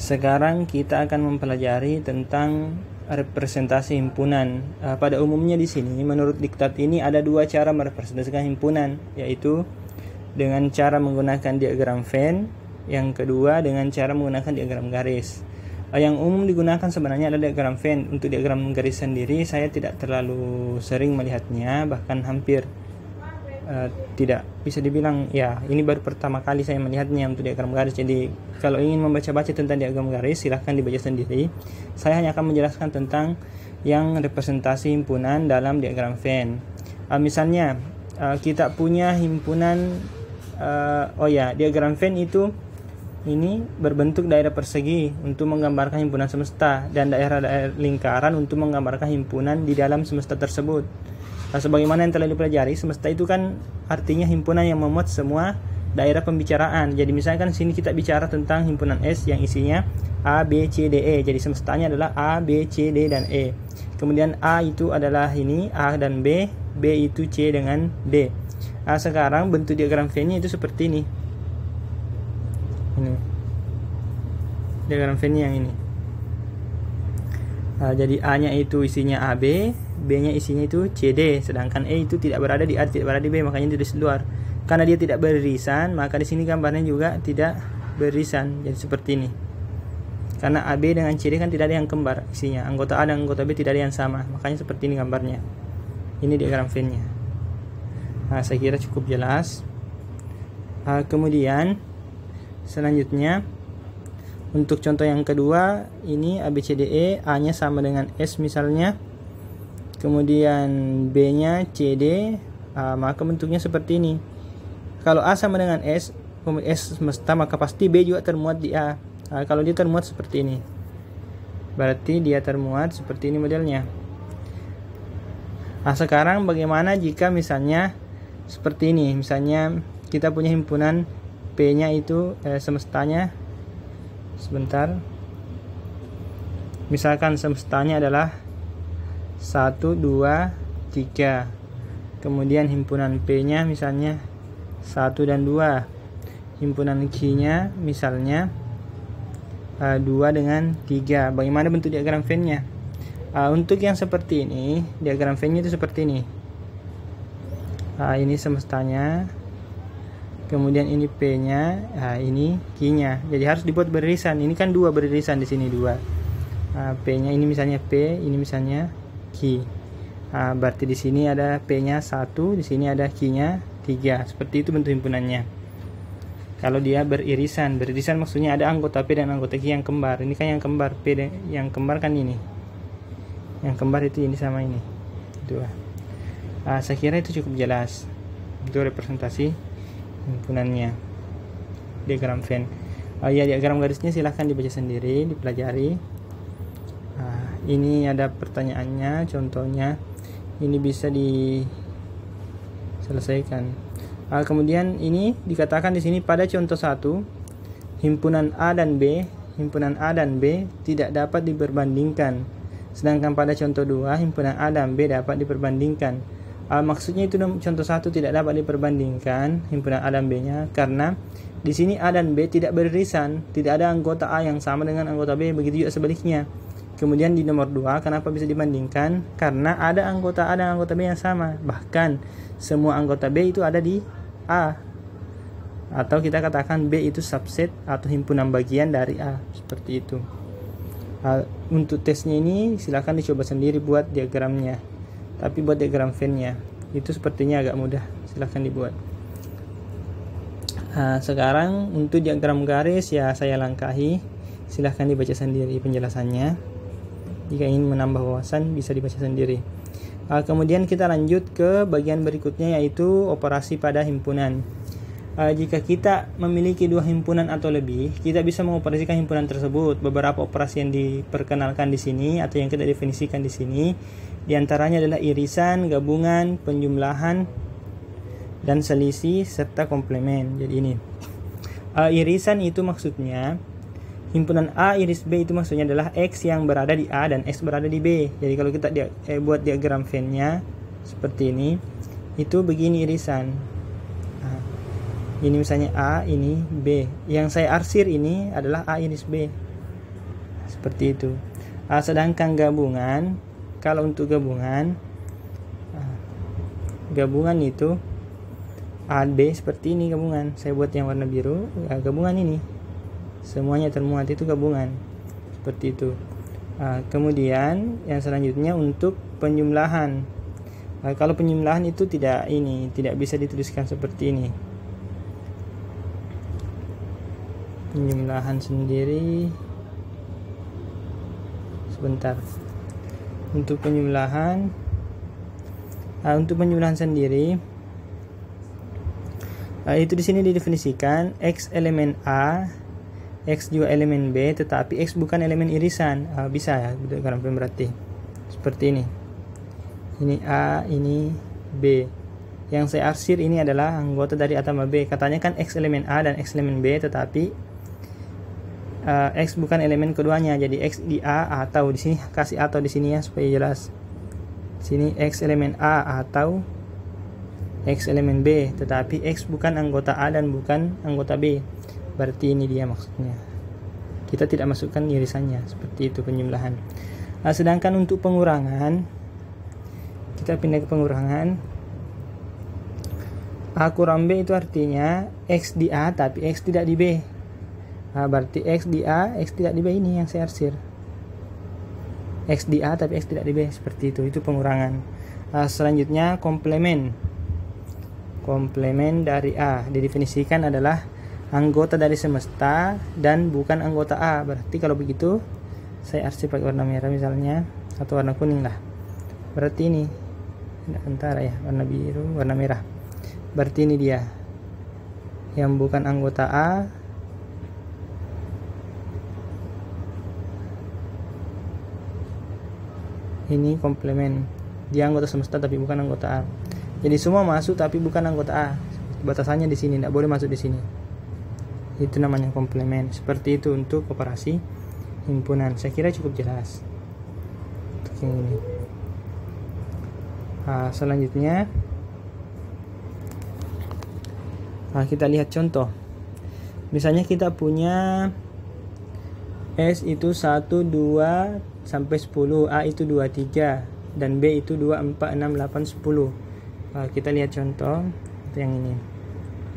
Sekarang kita akan mempelajari tentang representasi himpunan. Pada umumnya di sini menurut diktat ini ada dua cara merepresentasikan himpunan, yaitu dengan cara menggunakan diagram Venn, yang kedua dengan cara menggunakan diagram garis. Yang umum digunakan sebenarnya adalah diagram Venn. Untuk diagram garis sendiri saya tidak terlalu sering melihatnya, bahkan hampir tidak bisa dibilang, ya ini baru pertama kali saya melihatnya untuk diagram garis. Jadi kalau ingin membaca-baca tentang diagram garis silahkan dibaca sendiri. Saya hanya akan menjelaskan tentang yang representasi himpunan dalam diagram Venn. Misalnya kita punya himpunan, diagram Venn itu ini berbentuk daerah persegi untuk menggambarkan himpunan semesta, dan daerah-daerah lingkaran untuk menggambarkan himpunan di dalam semesta tersebut. Sebagaimana yang telah dipelajari, semesta itu kan artinya himpunan yang memuat semua daerah pembicaraan. Jadi misalkan sini kita bicara tentang himpunan S yang isinya A, B, C, D, E. Jadi semestanya adalah A, B, C, D, dan E. Kemudian A itu adalah ini A dan B, B itu C dengan D. Sekarang bentuk diagram Venn-nya itu seperti ini. Ini diagram Venn yang ini. Jadi A-nya itu isinya AB, B-nya isinya itu CD, sedangkan E itu tidak berada di A, tidak berada di B, makanya itu di luar. Karena dia tidak beririsan, maka di sini gambarnya juga tidak beririsan. Jadi seperti ini. Karena AB dengan CD kan tidak ada yang kembar isinya. Anggota A dan anggota B tidak ada yang sama, makanya seperti ini gambarnya. Ini diagram Venn-nya. Saya kira cukup jelas. Kemudian selanjutnya untuk contoh yang kedua, ini ABCDE, A-nya sama dengan S misalnya, kemudian B-nya CD, maka bentuknya seperti ini. Kalau A sama dengan S semesta, maka pasti B juga termuat di A. Kalau dia termuat seperti ini, berarti dia termuat seperti ini modelnya. Sekarang bagaimana jika misalnya seperti ini? Misalnya kita punya himpunan P-nya itu semestanya, sebentar, misalkan semestanya adalah 1, 2, 3. Kemudian himpunan P-nya misalnya 1 dan 2. Himpunan Q-nya misalnya 2 dengan 3. Bagaimana bentuk diagram Venn-nya? Untuk yang seperti ini, diagram Venn-nya itu seperti ini. Ini semestanya, kemudian ini P-nya, ini Q-nya. Jadi harus dibuat beririsan. Ini kan 2 beririsan di sini 2. P-nya ini misalnya P, ini misalnya Q. Berarti di sini ada P-nya 1, di sini ada Q-nya 3. Seperti itu bentuk himpunannya. Kalau dia beririsan maksudnya ada anggota P dan anggota Q yang kembar. Ini kan yang kembar P, yang kembar kan ini. Yang kembar itu ini sama ini. Saya kira itu cukup jelas. Itu representasi himpunannya, diagram Venn. Diagram garisnya silahkan dibaca sendiri, dipelajari. Ini ada pertanyaannya, contohnya ini bisa diselesaikan. Kemudian ini dikatakan di sini pada contoh 1, himpunan A dan B tidak dapat diperbandingkan. Sedangkan pada contoh 2, himpunan A dan B dapat diperbandingkan. Maksudnya itu contoh 1 tidak dapat diperbandingkan himpunan A dan B-nya karena di sini A dan B tidak beririsan, tidak ada anggota A yang sama dengan anggota B, begitu juga sebaliknya. Kemudian di nomor 2, kenapa bisa dibandingkan? Karena ada anggota A dan anggota B yang sama, bahkan semua anggota B itu ada di A, atau kita katakan B itu subset atau himpunan bagian dari A, seperti itu. Untuk tesnya ini silakan dicoba sendiri buat diagramnya. Tapi buat diagram Venn-nya itu sepertinya agak mudah, silahkan dibuat. Sekarang untuk diagram garis ya saya langkahi, silahkan dibaca sendiri penjelasannya. Jika ingin menambah wawasan bisa dibaca sendiri. Kemudian kita lanjut ke bagian berikutnya, yaitu operasi pada himpunan. Jika kita memiliki 2 himpunan atau lebih, kita bisa mengoperasikan himpunan tersebut. Beberapa operasi yang diperkenalkan di sini atau yang kita definisikan di sini, diantaranya adalah irisan, gabungan, penjumlahan, dan selisih serta komplement. Jadi ini irisan itu maksudnya himpunan A iris B itu maksudnya adalah X yang berada di A dan X berada di B. Jadi kalau kita buat diagram Venn-nya seperti ini, itu begini irisan. Ini misalnya A, ini B. Yang saya arsir ini adalah A iris B. seperti itu. Sedangkan gabungan, kalau untuk gabungan itu A B seperti ini gabungan. Saya buat yang warna biru, gabungan ini semuanya termuat itu gabungan seperti itu. Kemudian yang selanjutnya untuk penjumlahan. Kalau penjumlahan itu tidak bisa dituliskan seperti ini. Penjumlahan sendiri sebentar. Untuk penjumlahan sendiri itu di sini didefinisikan X elemen A, X juga elemen B, tetapi X bukan elemen irisan. Bisa ya, berarti seperti ini. Ini A, ini B. Yang saya arsir ini adalah anggota dari A tambah B. Katanya kan X elemen A dan X elemen B, tetapi X bukan elemen keduanya. Jadi X di A atau di sini kasih atau di sini ya supaya jelas. Sini X elemen A atau X elemen B, tetapi X bukan anggota A dan bukan anggota B. Berarti ini dia maksudnya. Kita tidak masukkan irisannya, seperti itu penjumlahan. Sedangkan untuk pengurangan, kita pindah ke pengurangan. A kurang B itu artinya X di A tapi X tidak di B. Berarti X di A, X tidak di B, ini yang saya arsir. X di A tapi X tidak di B, seperti itu. Itu pengurangan. Selanjutnya komplemen. Komplemen dari A didefinisikan adalah anggota dari semesta dan bukan anggota A. Berarti kalau begitu saya arsir pakai warna merah misalnya, atau warna kuning lah. Berarti ini antara ya, warna biru, warna merah. Berarti ini dia yang bukan anggota A ini komplemen. Dia anggota semesta tapi bukan anggota A. Jadi semua masuk tapi bukan anggota A. Batasannya di sini, tidak boleh masuk di sini. Itu namanya komplemen. Seperti itu untuk operasi himpunan. Saya kira cukup jelas. Untuk yang ini. Selanjutnya kita lihat contoh. Misalnya kita punya S itu 1, 2 sampai 10, A itu 2, 3 dan B itu 2, 4, 6, 8, 10. Kita lihat contoh yang ini.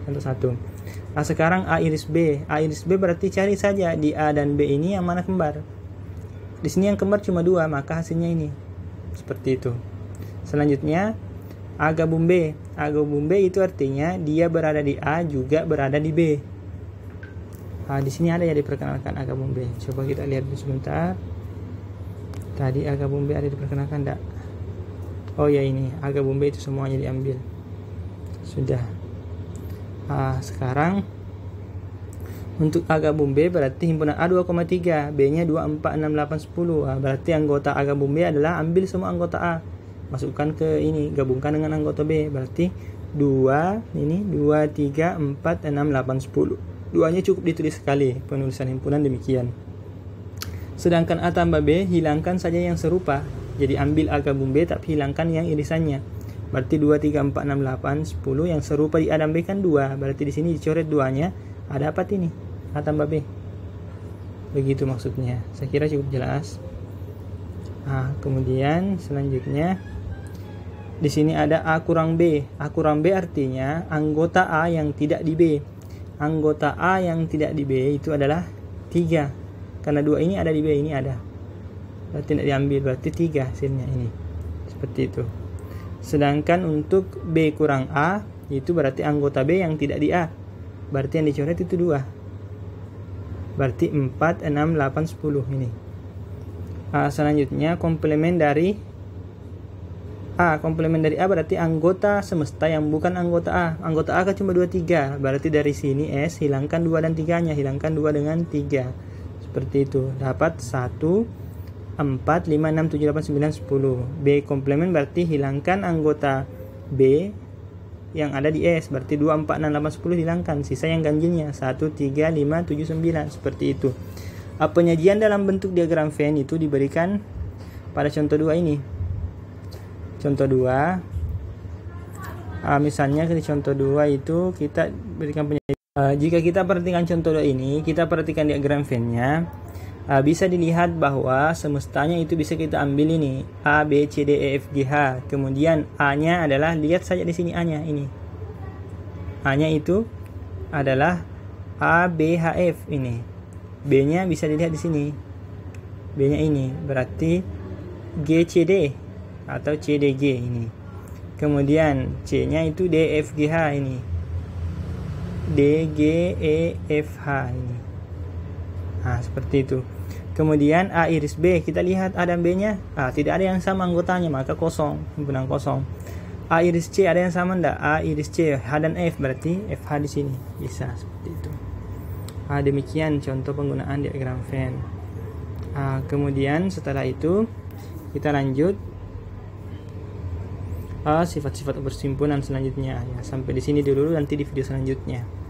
Contoh 1. Sekarang A iris B. A iris B berarti cari saja di A dan B ini yang mana kembar. Di sini yang kembar cuma 2, maka hasilnya ini. Seperti itu. Selanjutnya A gabung B. A gabung B itu artinya dia berada di A juga berada di B. Di sini ada ya diperkenalkan A gabung B. Coba kita lihat dulu sebentar. Tadi A gabung B ada diperkenalkan enggak? Oh ya, ini A gabung B itu semuanya diambil. Sudah. Sekarang untuk A gabung B berarti himpunan A 2,3, B-nya 2, 4, 6, 8, 10. Berarti anggota A gabung B adalah ambil semua anggota A, masukkan ke ini, gabungkan dengan anggota B. Berarti 2, ini 2, 3, 4, 6, 8, 10. Duanya cukup ditulis sekali. Penulisan himpunan demikian. Sedangkan A tambah B, hilangkan saja yang serupa. Jadi ambil A gabung B tapi hilangkan yang irisannya. Berarti 2, 3, 4, 6, 8, 10. Yang serupa di A dan B kan 2. Berarti di sini dicoret 2-nya. Ada dapat ini A tambah B. Begitu maksudnya. Saya kira cukup jelas. Kemudian selanjutnya di sini ada A kurang B. A kurang B artinya anggota A yang tidak di B. Anggota A yang tidak di B itu adalah 3. Karena 2 ini ada di B, ini ada. Berarti tidak diambil, berarti 3 hasilnya ini. Seperti itu. Sedangkan untuk B kurang A itu berarti anggota B yang tidak di A. Berarti yang dicoret itu 2. Berarti 4, 6, 8, 10 ini. Selanjutnya komplemen dari A. Komplemen dari A berarti anggota semesta yang bukan anggota A. Anggota A kan cuma 2, 3. Berarti dari sini S hilangkan 2 dan 3-nya. Hilangkan 2 dengan 3. Seperti itu. Dapat 1, 4, 5, 6, 7, 8, 9, 10. B komplemen berarti hilangkan anggota B yang ada di S. Berarti 2, 4, 6, 8, 10 hilangkan. Sisa yang ganjilnya 1, 3, 5, 7, 9. Seperti itu. Penyajian dalam bentuk diagram Venn itu diberikan pada contoh 2 ini. Contoh 2. Misalnya di contoh 2 itu kita berikan penyajian. Jika kita perhatikan contoh 2 ini, kita perhatikan diagram Venn-nya. Bisa dilihat bahwa semestanya itu bisa kita ambil ini A, B, C, D, E, F, G, H. Kemudian A-nya adalah, lihat saja di sini A-nya ini. A-nya itu adalah A, B, H, F ini. B-nya bisa dilihat di sini. B-nya ini berarti G, C, D atau C, D, G ini. Kemudian C-nya itu D, F, G, H ini. D, G, E, F, H ini. Seperti itu. Kemudian A iris B, kita lihat A dan B-nya tidak ada yang sama anggotanya, maka kosong, himpunan kosong. A iris C ada yang sama enggak? A iris C, H dan F, berarti FH di sini. Bisa seperti itu. Demikian contoh penggunaan diagram Venn. Kemudian setelah itu kita lanjut sifat-sifat bersimpunan selanjutnya ya. Sampai di sini dulu, nanti di video selanjutnya.